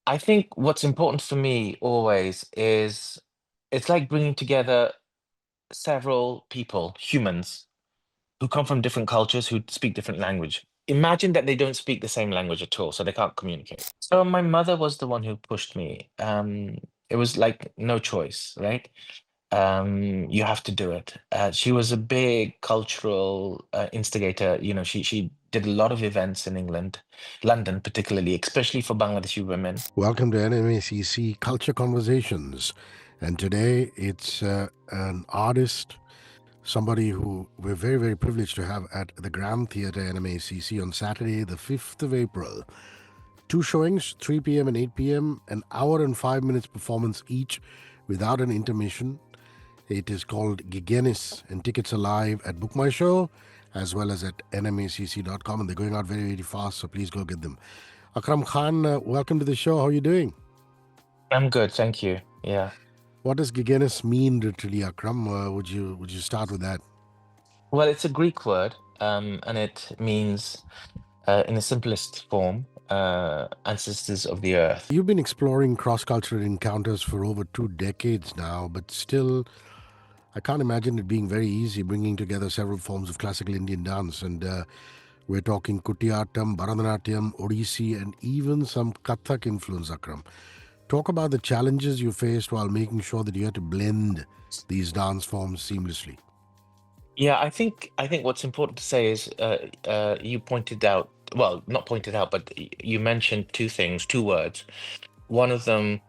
I think what's important for me always is it's like bringing together several people, humans, who come from different cultures, who speak different language. Imagine that they don't speak the same language at all, so they can't communicate. So my mother was the one who pushed me. It was like no choice, right? You have to do it. She was a big cultural instigator. She did a lot of events in England, London particularly, especially for Bangladeshi women. Welcome to NMACC Culture Conversations. And today it's an artist, somebody who we're very, very privileged to have at the Grand Theatre NMACC on Saturday, the 5th of April. Two showings, 3 p.m. and 8 p.m., an hour and 5 minutes performance each without an intermission. It is called Gigenis, and tickets are live at Book My Show as well as at nmacc.com, and they're going out very, very fast, so please go get them. Akram Khan, welcome to the show. How are you doing? I'm good, thank you. Yeah. What does Gigenis mean literally, Akram? Would you start with that? Well, it's a Greek word, and it means, in the simplest form, ancestors of the earth. You've been exploring cross-cultural encounters for over 2 decades now, but still, I can't imagine it being very easy bringing together several forms of classical Indian dance. And we're talking Kutiyattam, Bharatanatyam, Odissi, and even some Kathak influence, Akram. Talk about the challenges you faced while making sure that you had to blend these dance forms seamlessly. Yeah, I think what's important to say is you pointed out, well, not pointed out, but you mentioned two things, two words. One of them,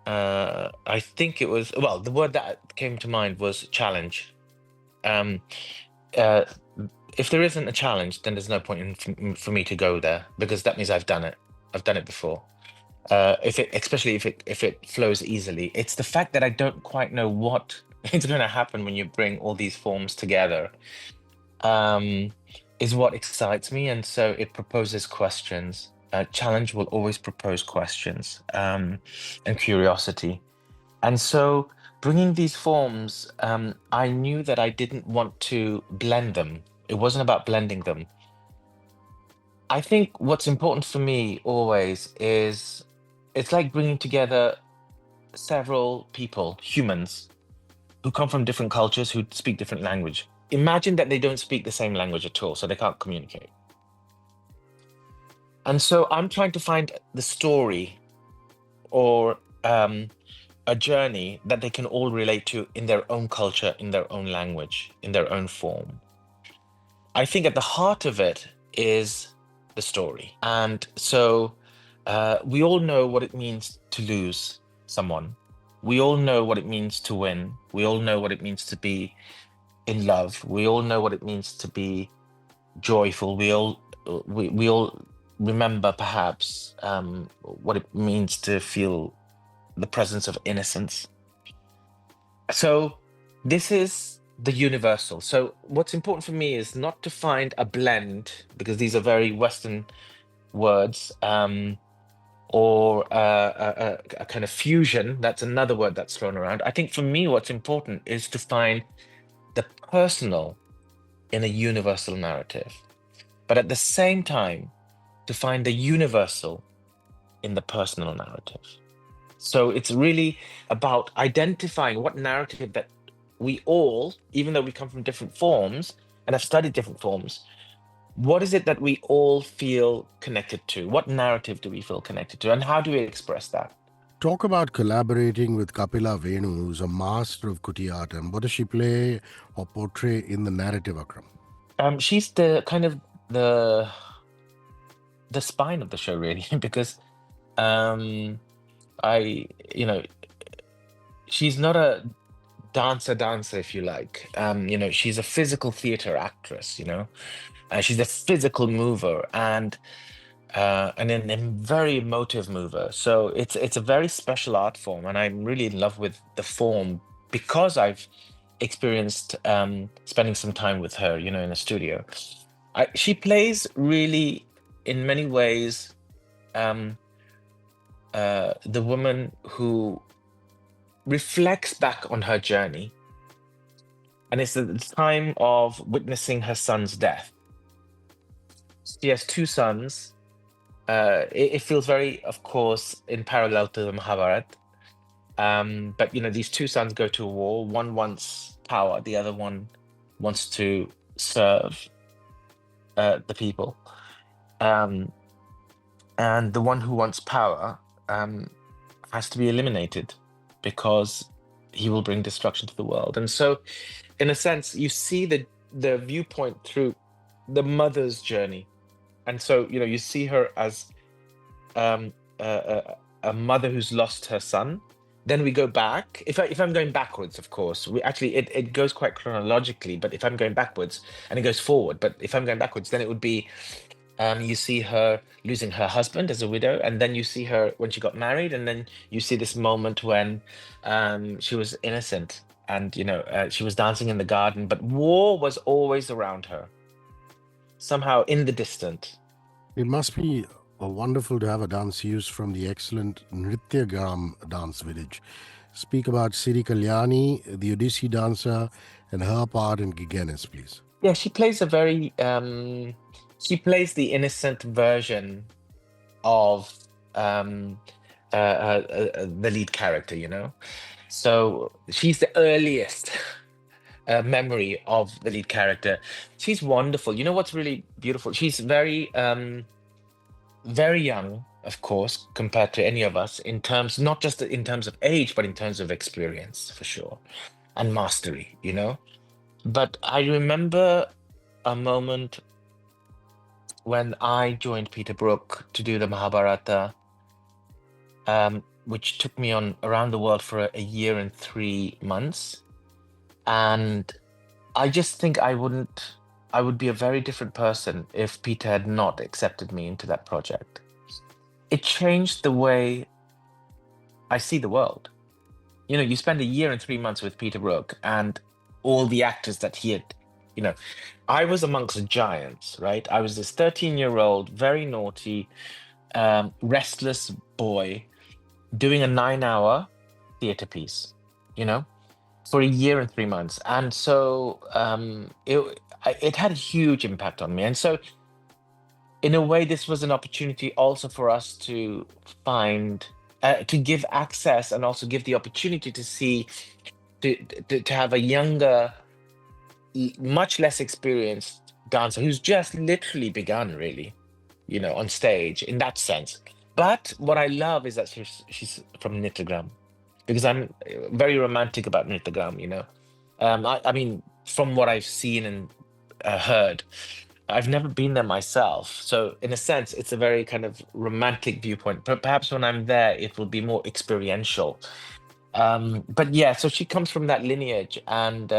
I think it was, well, the word that came to mind was challenge. Um, uh, if there isn't a challenge, then there's no point for me to go there because that means I've done it. I've done it before. If it, especially if it flows easily, it's the fact that I don't quite know what is going to happen when you bring all these forms together. Um, is what excites me, and so it proposes questions. Challenge will always propose questions, and curiosity. And so, bringing these forms, I knew that I didn't want to blend them. It wasn't about blending them. I think what's important for me always is it's like bringing together several people, humans, who come from different cultures, who speak different language. Imagine that they don't speak the same language at all, so they can't communicate. And so I'm trying to find the story or a journey that they can all relate to in their own culture, in their own language, in their own form. I think at the heart of it is the story. And so we all know what it means to lose someone. We all know what it means to win. We all know what it means to be in love. We all know what it means to be joyful. We all remember perhaps what it means to feel the presence of innocence. So this is the universal. So what's important for me is not to find a blend because these are very Western words, or a kind of fusion. That's another word that's thrown around. I think for me, what's important is to find the personal in a universal narrative, but at the same time, to find the universal in the personal narrative. So it's really about identifying what narrative that we all, even though we come from different forms and have studied different forms, what is it that we all feel connected to? What narrative do we feel connected to? And how do we express that? Talk about collaborating with Kapila Venu, who's a master of Kutiyattam. What does she play or portray in the narrative, Akram? She's the kind of the the spine of the show, really, because um, I, you know, she's not a dancer, if you like. She's a physical theater actress. She's a physical mover and then a very emotive mover. So it's a very special art form, and I'm really in love with the form because I've experienced spending some time with her, in a studio. She plays really, in many ways, um, the woman who reflects back on her journey, and it's at the time of witnessing her son's death. She has two sons, it feels very, of course, in parallel to the Mahabharata. But these two sons go to war. One wants power, the other one wants to serve the people. And the one who wants power has to be eliminated because he will bring destruction to the world. And so, in a sense, you see the viewpoint through the mother's journey. And so, you see her as a mother who's lost her son. Then we go back. If I'm going backwards, of course, we actually it goes quite chronologically. But if I'm going backwards, and it goes forward. But if I'm going backwards, then it would be you see her losing her husband as a widow, and then you see her when she got married, and then you see this moment when she was innocent, and she was dancing in the garden, but war was always around her, somehow in the distant. It must be wonderful to have a dance used from the excellent Nrityagram dance village. Speak about Sirikalyani, the Odissi dancer, and her part in Gigenis, please. Yeah, she plays she plays the innocent version of the lead character, So she's the earliest memory of the lead character. She's wonderful. You know what's really beautiful? She's very, very young, of course, compared to any of us, not just in terms of age, but in terms of experience, for sure, and mastery, But I remember a moment when I joined Peter Brook to do the Mahabharata, which took me on around the world for a year and 3 months. And I just think I would be a very different person if Peter had not accepted me into that project. It changed the way I see the world. You spend a year and 3 months with Peter Brook and all the actors that he had, I was amongst the giants, right? I was this 13-year-old, very naughty, restless boy doing a 9-hour theater piece, for a year and 3 months. And so it had a huge impact on me. And so in a way, this was an opportunity also for us to to give access and also give the opportunity to see, to have a younger, much less experienced dancer who's just literally begun, really, on stage in that sense. But what I love is that she's from Nityagram, because I'm very romantic about Nityagram, I mean, from what I've seen and heard, I've never been there myself. So in a sense, it's a very kind of romantic viewpoint. But perhaps when I'm there, it will be more experiential. But yeah, so she comes from that lineage, and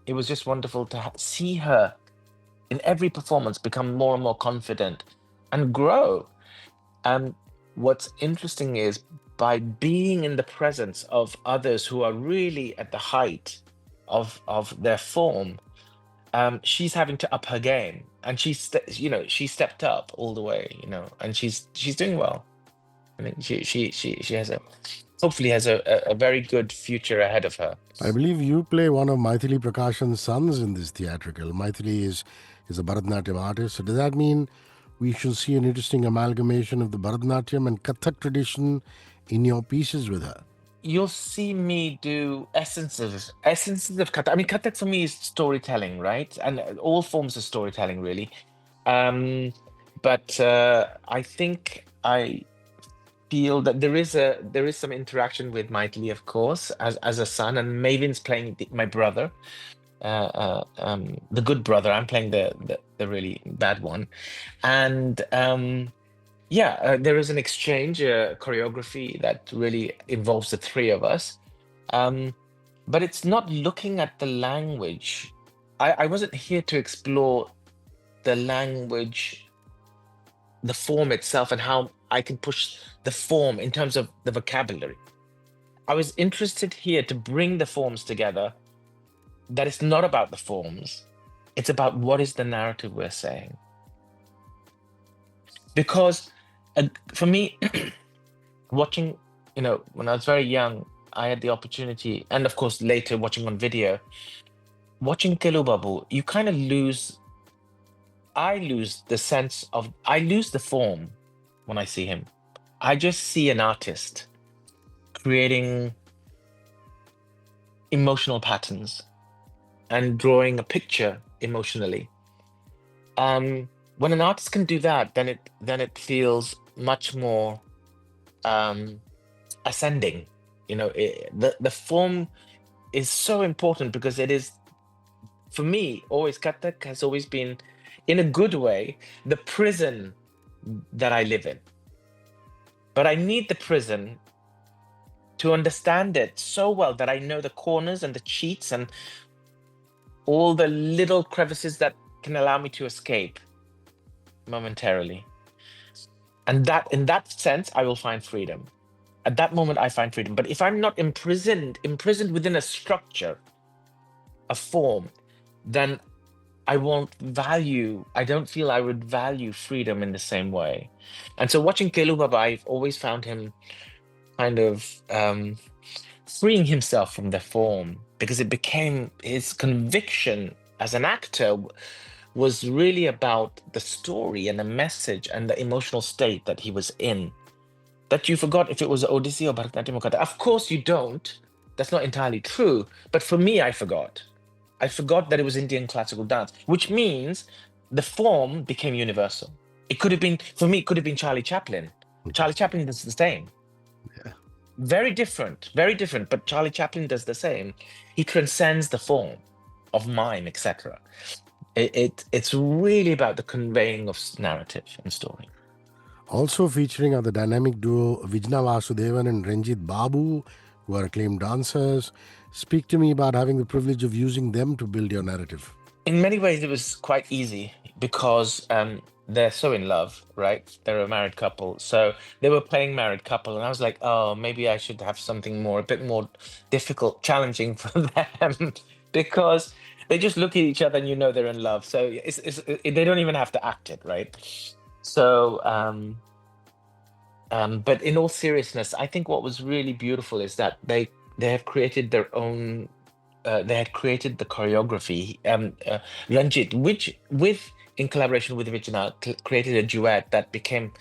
it was just wonderful to see her in every performance become more and more confident and grow. And what's interesting is, by being in the presence of others who are really at the height of their form, she's having to up her game, and she stepped up all the way, and she's doing well. I mean, she hopefully has a very good future ahead of her. I believe you play one of Maithili Prakashan's sons in this theatrical. Maithili is a Bharatanatyam artist. So does that mean we should see an interesting amalgamation of the Bharatanatyam and Kathak tradition in your pieces with her? You'll see me do essences of Kathak. I mean, Kathak for me is storytelling, right? And all forms of storytelling, really. But I think I feel that there is some interaction with Maithili, of course, as a son, and Mavin's playing my brother, the good brother. I'm playing the really bad one, and there is an exchange, choreography that really involves the three of us, but it's not looking at the language. I wasn't here to explore the language, the form itself, and how I can push the form in terms of the vocabulary. I was interested here to bring the forms together. That it's not about the forms, it's about what is the narrative we're saying. Because for me, watching, when I was very young, I had the opportunity, and of course later watching on video, watching Babu, you kind of lose I lose the form when I see him. I just see an artist creating emotional patterns and drawing a picture emotionally. When an artist can do that, then it feels much more ascending. The form is so important because it is, for me, always Kathak has always been, in a good way, the prison that I live in. But I need the prison to understand it so well that I know the corners and the cheats and all the little crevices that can allow me to escape momentarily. And that, in that sense, I will find freedom. At that moment, I find freedom. But if I'm not imprisoned within a structure, a form, then I don't feel I would value freedom in the same way. And so watching Kelu Baba, I've always found him kind of freeing himself from the form, because it became his conviction as an actor was really about the story and the message and the emotional state that he was in, that you forgot if it was Odyssey or Bharatanatyam or Kathak. Of course you don't. That's not entirely true. But for me, I forgot. I forgot that it was Indian classical dance, which means the form became universal. It could have been, for me, it could have been Charlie Chaplin. Charlie Chaplin does the same. Yeah. Very different, but Charlie Chaplin does the same. He transcends the form of mime, etc. It's really about the conveying of narrative and story. Also featuring are the dynamic duo Vijna Vasudevan and Renjith Babu, who are acclaimed dancers. Speak to me about having the privilege of using them to build your narrative. In many ways, it was quite easy because they're so in love, right? They're a married couple. So they were playing married couple, and I was like, oh, maybe I should have something a bit more difficult, challenging for them, because they just look at each other and they're in love. So they don't even have to act it, right? So, but in all seriousness, I think what was really beautiful is that they have created their own. They had created the choreography, Renjith, which in collaboration with Vijna, created a duet that became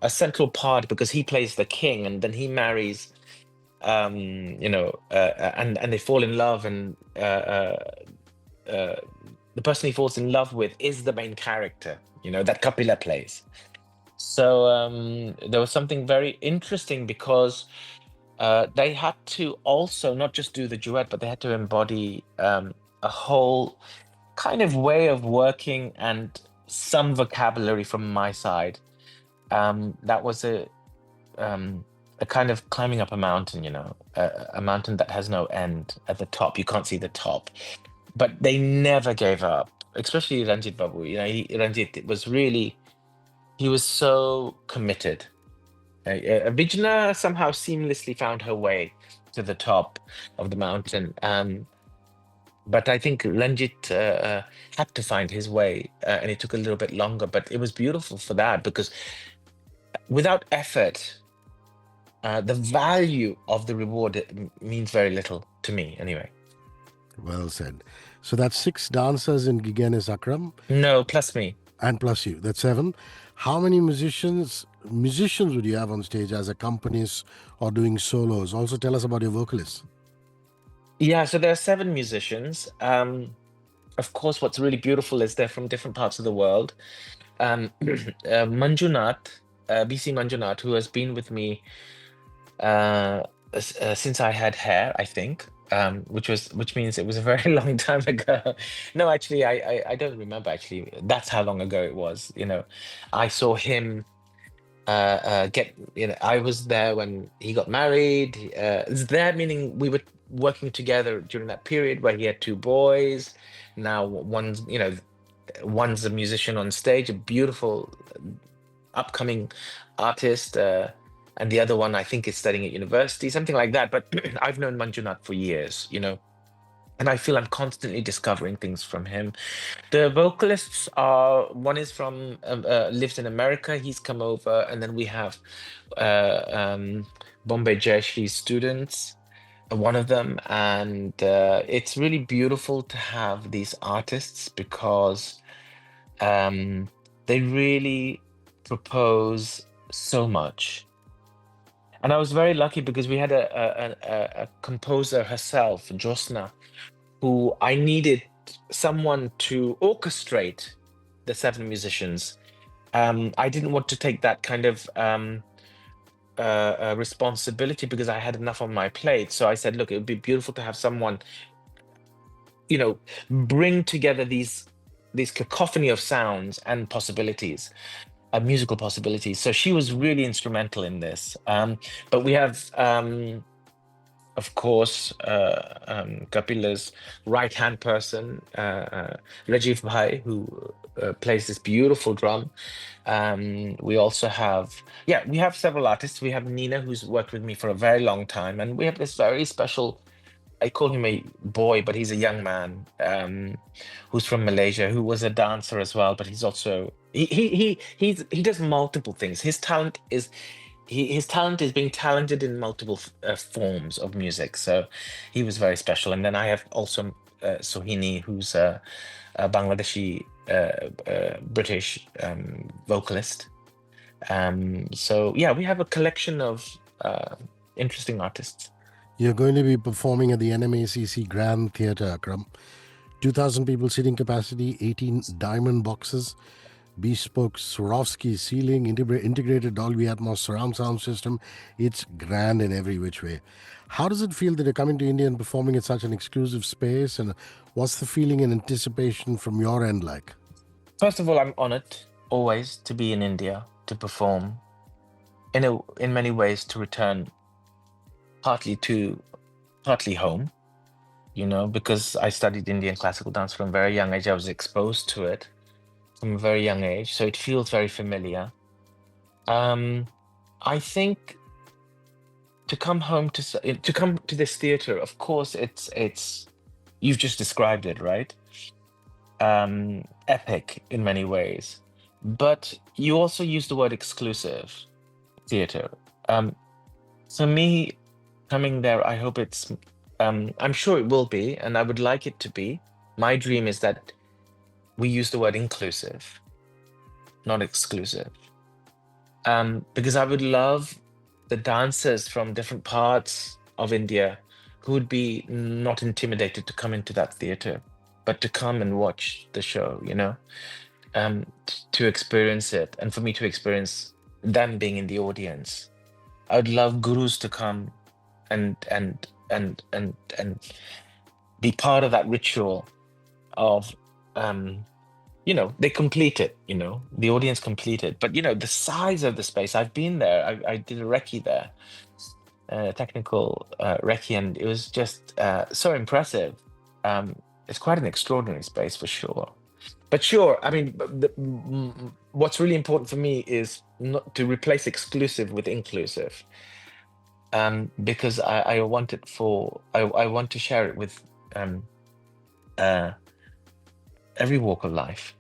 a central part because he plays the king and then he marries, and they fall in love, and the person he falls in love with is the main character, that Kapila plays. So there was something very interesting because they had to also not just do the duet, but they had to embody a whole kind of way of working and some vocabulary from my side. That was a kind of climbing up a mountain, a mountain that has no end at the top. You can't see the top, but they never gave up, especially Renjith Babu. Renjith was really, he was so committed. Vijna somehow seamlessly found her way to the top of the mountain. But I think Renjith had to find his way, and it took a little bit longer. But it was beautiful for that, because without effort, the value of the reward means very little to me, anyway. Well said. So that's 6 dancers in Gigenis, Akram. No, plus me. And plus you. That's 7. How many musicians would you have on stage as accompanists or doing solos? Also tell us about your vocalists. Yeah, so there are 7 musicians. Of course, what's really beautiful is they're from different parts of the world. Manjunath, BC Manjunath, who has been with me since I had hair, I think, which means it was a very long time ago. No, actually, I don't remember. Actually, that's how long ago it was. I saw him I was there when he got married. It's there, meaning we were working together during that period where he had 2 boys. Now one's a musician on stage, a beautiful upcoming artist, and the other one I think is studying at university, something like that. But I've known Manjunath for years, and I feel I'm constantly discovering things from him. The vocalists are, one is from lives in America. He's come over, and then we have Bombay Jayashree's students, one of them, and it's really beautiful to have these artists because Um, they really propose so much. And I was very lucky because we had a composer herself, Josna, who I needed someone to orchestrate the seven musicians. I didn't want to take that kind of responsibility because I had enough on my plate. So I said, look, it would be beautiful to have someone, bring together these cacophony of sounds and possibilities, musical possibilities. So she was really instrumental in this. But we have, of course, Kapila's right-hand person, Rajiv Bhai, who plays this beautiful drum. We also have, yeah, we have several artists. We have Nina, who's worked with me for a very long time, and we have this very special, I call him a boy, but he's a young man, who's from Malaysia, who was a dancer as well. But he's also he does multiple things. His talent is being talented in multiple forms of music. So he was very special. And then I have also Sohini, who's a Bangladeshi British vocalist. So yeah, we have a collection of interesting artists. You're going to be performing at the NMACC Grand Theatre, Akram. 2,000 people seating capacity, 18 diamond boxes, bespoke Swarovski ceiling, integrated Dolby Atmos surround sound system. It's grand in every which way. How does it feel that you're coming to India and performing at such an exclusive space? And what's the feeling and anticipation from your end like? First of all, I'm honored always to be in India to perform. In many ways, to return partly home. Because I studied Indian classical dance from a very young age. I was exposed to it from a very young age, so it feels very familiar. I think to come home to come to this theater, of course, it's you've just described it, right? Epic in many ways, but you also use the word exclusive theater. For me, coming there, I hope it's. I'm sure it will be, and I would like it to be. My dream is that we use the word inclusive, not exclusive. Because I would love the dancers from different parts of India who would be not intimidated to come into that theater, but to come and watch the show, to experience it, and for me to experience them being in the audience. I would love gurus to come and be part of that ritual of they complete it, the audience complete it. But the size of the space, I've been there. I did a recce there, technical recce, and it was just so impressive. It's quite an extraordinary space for sure. But sure, I mean, what's really important for me is not to replace exclusive with inclusive, because I want it I want to share it with every walk of life.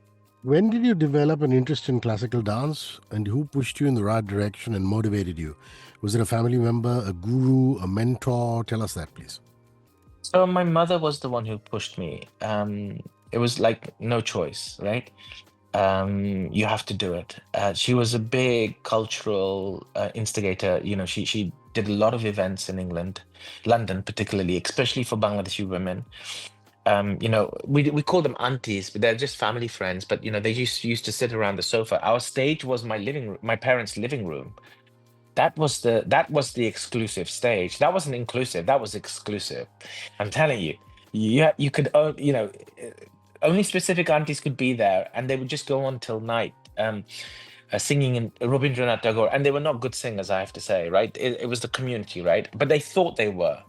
When did you develop an interest in classical dance, and who pushed you in the right direction and motivated you? Was it a family member, a guru, a mentor? Tell us that, please. So my mother was the one who pushed me. It was like no choice, right? You have to do it. She was a big cultural instigator. She did a lot of events in England, London particularly, especially for Bangladeshi women. We call them aunties, but they're just family friends. But they used to sit around the sofa. Our stage was my parents' living room. That was the exclusive stage. That wasn't inclusive. That was exclusive. I'm telling you, you could only specific aunties could be there, and they would just go on till night, singing in Rabindranath Tagore, and they were not good singers, I have to say, right? It was the community, right? But they thought they were.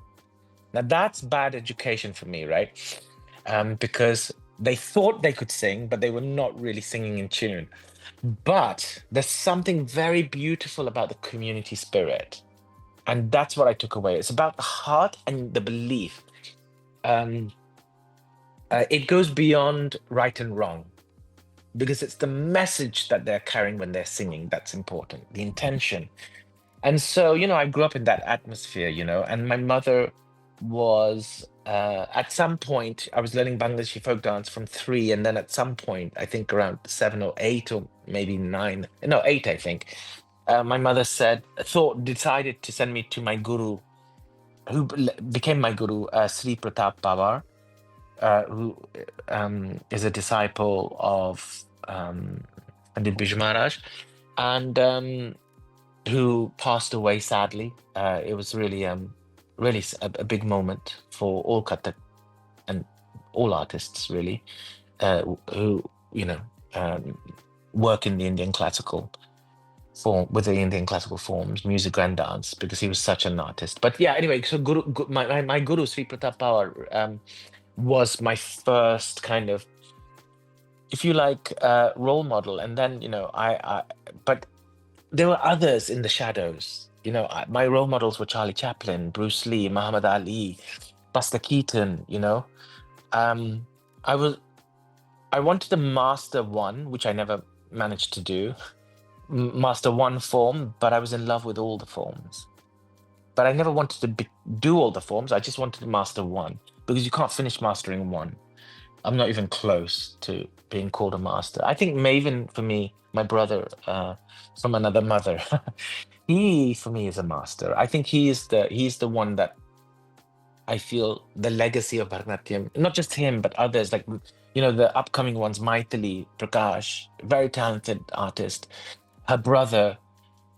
Now that's bad education for me, right? Because they thought they could sing, but they were not really singing in tune. But there's something very beautiful about the community spirit. And that's what I took away. It's about the heart and the belief. It goes beyond right and wrong, because it's the message that they're carrying when they're singing that's important, the intention. And so, I grew up in that atmosphere, and my mother was at some point I was learning Bangladeshi folk dance from 3, and then at some point, I think around 7 or 8 or maybe 9, no 8, I think. My mother decided to send me to my guru, who became my guru, Sri Pratap Pawar, who is a disciple of Pandit Biju Maharaj, and who passed away sadly. It was really, really a big moment for all Kathak and all artists, really, who work in the Indian classical form, with the Indian classical forms, music and dance, because he was such an artist. But yeah, anyway, so my guru Sri Pratap Pawar was my first kind of, if you like, role model. And then but there were others in the shadows. My role models were Charlie Chaplin, Bruce Lee, Muhammad Ali, Buster Keaton. Um, I wanted to master one, which I never managed to do, master one form, but I was in love with all the forms. But I never wanted to do all the forms. I just wanted to master one, because you can't finish mastering one. I'm not even close to being called a master. I think Maven, for me, my brother from another mother, he for me is a master. I think he's the one that I feel the legacy of Bharatanatyam, not just him, but others like, the upcoming ones, Maithili, Prakash, very talented artist. Her brother,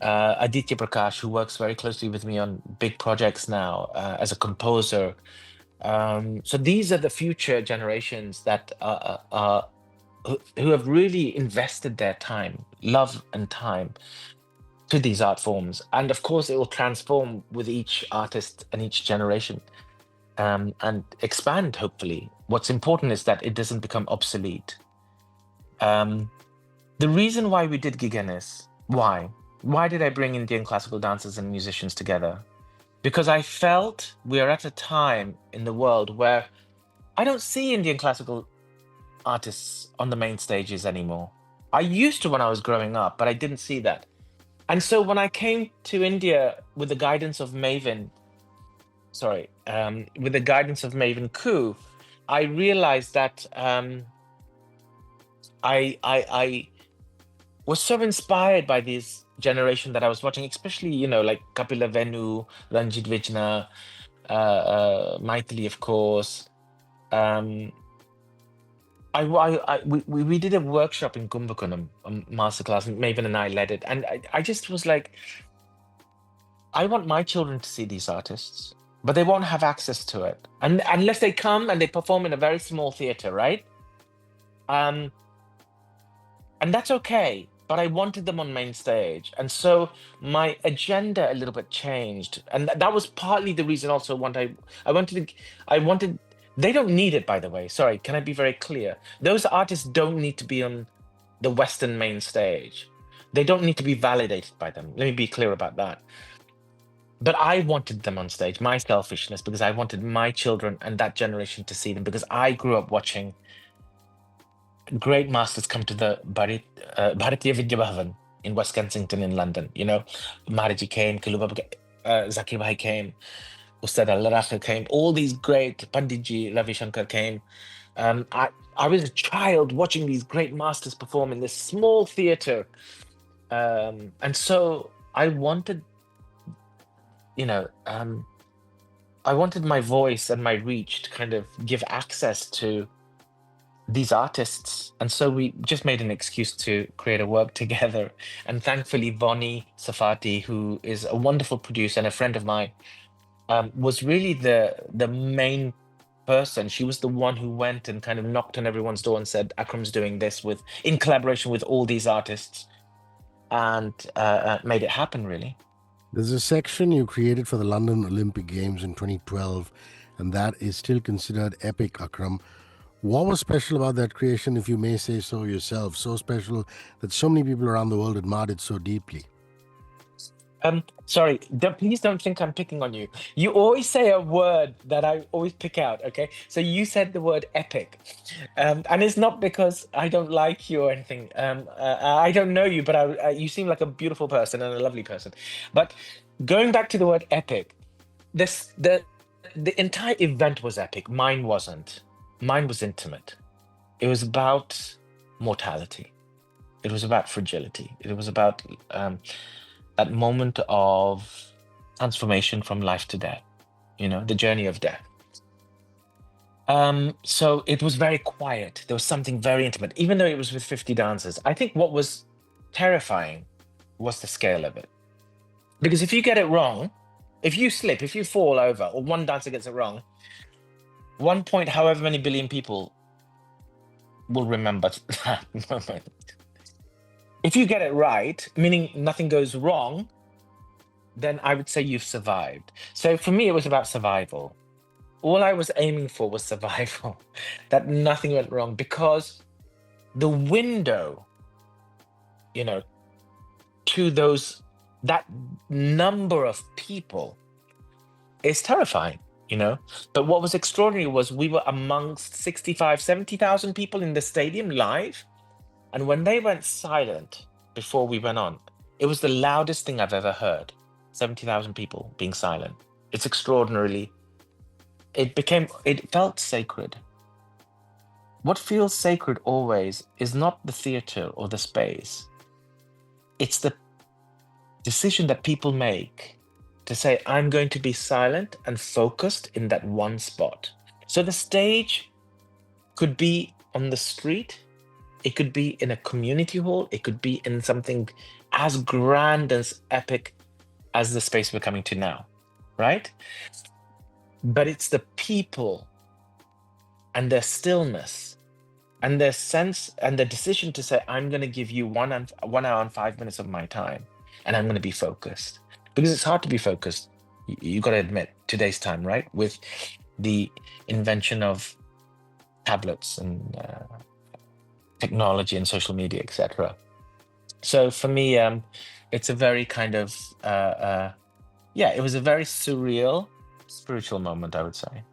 Aditya Prakash, who works very closely with me on big projects now as a composer. So these are the future generations that who have really invested their time, love and time, to these art forms. And of course, it will transform with each artist and each generation, and expand, hopefully. What's important is that it doesn't become obsolete. The reason why we did Gigenis, why did I bring Indian classical dancers and musicians together? Because I felt we are at a time in the world where I don't see Indian classical artists on the main stages anymore. I used to when I was growing up, but I didn't see that. And so when I came to India with the guidance of Maven Koo, I realized that I was so inspired by this generation that I was watching, especially, like Kapila Venu, Renjith, Vijna, Maithili, of course. We did a workshop in Kumbakonam, a masterclass, and Maven and I led it. And I just was like, I want my children to see these artists, but they won't have access to it. And unless they come and they perform in a very small theater, right? And that's okay, but I wanted them on main stage. And so my agenda a little bit changed. And that was partly the reason also I wanted, they don't need it, by the way. Sorry, can I be very clear? Those artists don't need to be on the Western main stage. They don't need to be validated by them. Let me be clear about that. But I wanted them on stage, my selfishness, because I wanted my children and that generation to see them, because I grew up watching great masters come to the Bharatiya Vidya Bhavan in West Kensington in London. Maharaji came, Kalubab, Zakir Bhai came, Ustad Al-Rakha came, all these great, Panditji, Ravi Shankar came. I was a child watching these great masters perform in this small theater. And so I wanted, I wanted my voice and my reach to kind of give access to these artists. And so we just made an excuse to create a work together. And thankfully, Bonnie Safati, who is a wonderful producer and a friend of mine, was really the main person. She was the one who went and kind of knocked on everyone's door and said, Akram's doing this in collaboration with all these artists, and made it happen, really. There's a section you created for the London Olympic Games in 2012, and that is still considered epic, Akram. What was special about that creation, if you may say so yourself? So special that so many people around the world admired it so deeply. Sorry, please don't think I'm picking on you. You always say a word that I always pick out, okay? So you said the word epic. And it's not because I don't like you or anything. I don't know you, but you seem like a beautiful person and a lovely person. But going back to the word epic, The entire event was epic. Mine wasn't. Mine was intimate. It was about mortality. It was about fragility. It was about that moment of transformation from life to death, the journey of death. So it was very quiet. There was something very intimate, even though it was with 50 dancers. I think what was terrifying was the scale of it. Because if you get it wrong, if you slip, if you fall over, or one dancer gets it wrong, one point, however many billion people will remember that moment. If you get it right, meaning nothing goes wrong, then I would say you've survived. So for me, it was about survival. All I was aiming for was survival, that nothing went wrong, because the window, to that number of people is terrifying, But what was extraordinary was we were amongst 65, 70,000 people in the stadium live. And when they went silent before we went on, it was the loudest thing I've ever heard. 70,000 people being silent. It's extraordinarily, it felt sacred. What feels sacred always is not the theater or the space. It's the decision that people make to say, I'm going to be silent and focused in that one spot. So the stage could be on the street, it could be in a community hall, it could be in something as grand, as epic as the space we're coming to now, right? But it's the people and their stillness and their sense and the decision to say, I'm going to give you 1 hour and 5 minutes of my time, and I'm going to be focused. Because it's hard to be focused, you got to admit, today's time, right? With the invention of tablets and technology and social media, etc. So for me, it's a very kind of, it was a very surreal, spiritual moment, I would say.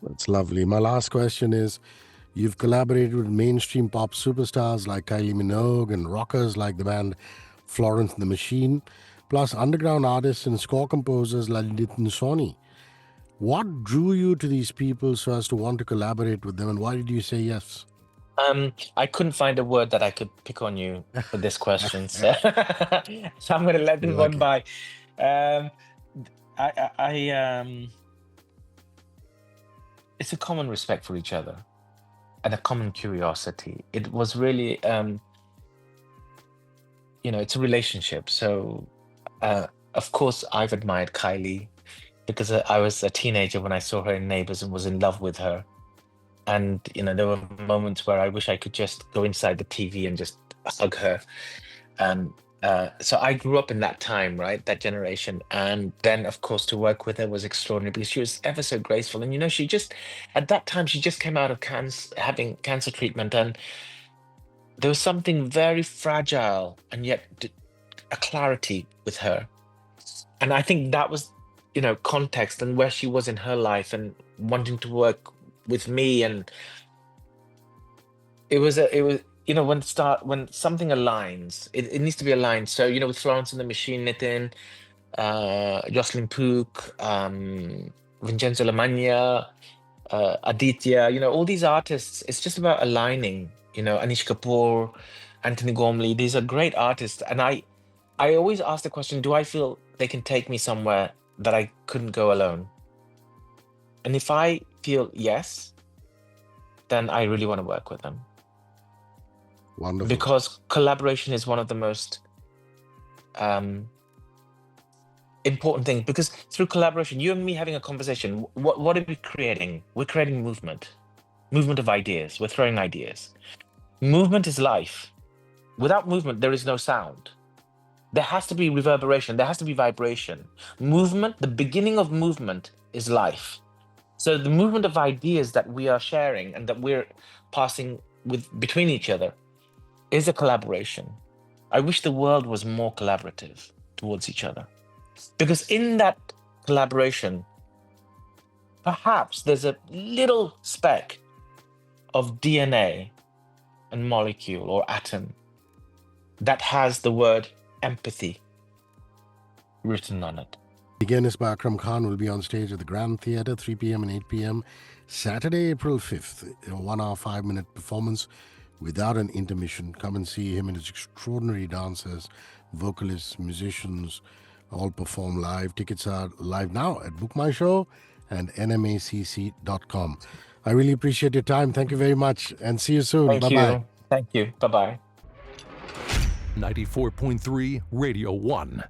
That's lovely. My last question is, you've collaborated with mainstream pop superstars like Kylie Minogue and rockers like the band Florence the Machine, plus underground artists and score composers like Renjith and Sony. What drew you to these people so as to want to collaborate with them, and why did you say yes? I couldn't find a word that I could pick on you for this question, so, so I'm going to let this one by. It's a common respect for each other and a common curiosity. It was really, it's a relationship. So, of course, I've admired Kylie because I was a teenager when I saw her in Neighbours and was in love with her. And, there were moments where I wish I could just go inside the TV and just hug her. So I grew up in that time, right? That generation. And then, of course, to work with her was extraordinary because she was ever so graceful. And, at that time, she just came out of having cancer treatment. And there was something very fragile and yet a clarity with her. And I think that was, context and where she was in her life and wanting to work with me. And it was when something aligns, it needs to be aligned. So, with Florence and the Machine, Nitin, Jocelyn Pook, Vincenzo Lamagna, Aditya, all these artists, it's just about aligning, Anish Kapoor, Anthony Gormley, these are great artists. And I always ask the question, do I feel they can take me somewhere that I couldn't go alone? And if I feel yes, then I really want to work with them. Wonderful. Because collaboration is one of the most important things. Because through collaboration, you and me having a conversation, what are we creating? We're creating movement of ideas. We're throwing ideas. Movement is life. Without movement, there is no sound. There has to be reverberation. There has to be vibration. Movement, the beginning of movement is life. So the movement of ideas that we are sharing and that we're passing between each other is a collaboration. I wish the world was more collaborative towards each other. Because in that collaboration, perhaps there's a little speck of DNA and molecule or atom that has the word empathy written on it. Gigenis by Akram Khan will be on stage at the Grand Theatre, 3 p.m. and 8 p.m. Saturday, April 5th. A 1 hour, 5-minute performance without an intermission. Come and see him and his extraordinary dancers, vocalists, musicians, all perform live. Tickets are live now at Book My Show and nmacc.com. I really appreciate your time. Thank you very much and see you soon. Thank Bye-bye. you. Thank you. Bye-bye. 94.3 Radio 1.